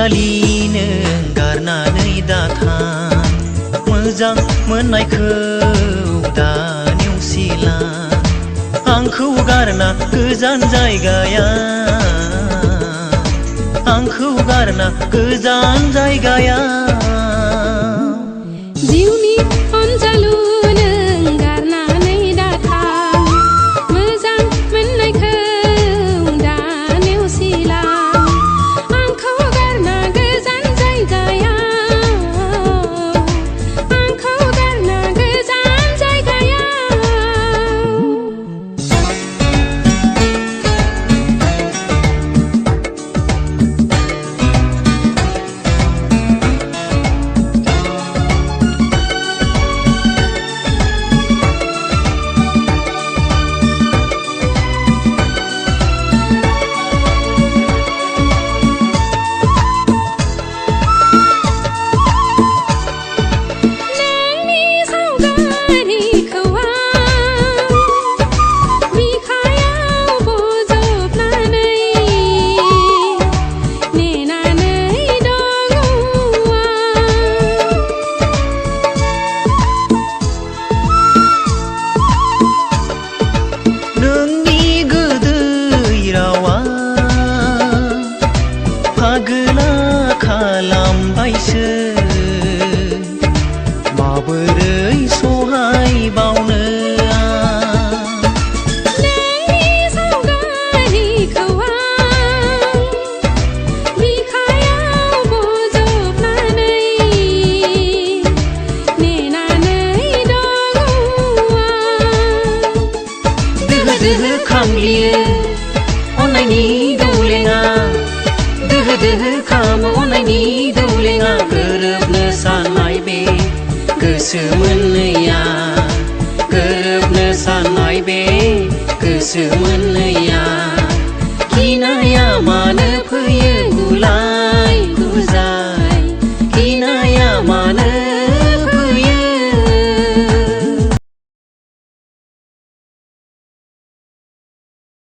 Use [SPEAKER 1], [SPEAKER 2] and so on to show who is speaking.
[SPEAKER 1] अनजालि नों गारनानै दाथां मोजां मोननायखौ दा नेवसिला आंखौ गारना गोजान जायगायाव आंखौ गारना गोजान जायगायाव
[SPEAKER 2] जिउनि अनजालु नों गारनानै दाथां मोजां मोननायखौ दा नेवसिला आंखौ गारना गोजान जायगायाव आंखौ गारना गोजान जायगायाव
[SPEAKER 1] फागोला खालामबायसो माबोरै सहाय बावनो
[SPEAKER 2] नोंनि सावगारिखौ आं बिखायाव बजबनानै नेनानै दङ
[SPEAKER 1] दोहो दोहो खामग्लियो अननायनि दौलेङा दोहो दोहो खामो अननायनि दौलेङा गोरोबनो साननाय बे गोसो मोननैया गोरोबनो साननाय बे गोसो मोननैया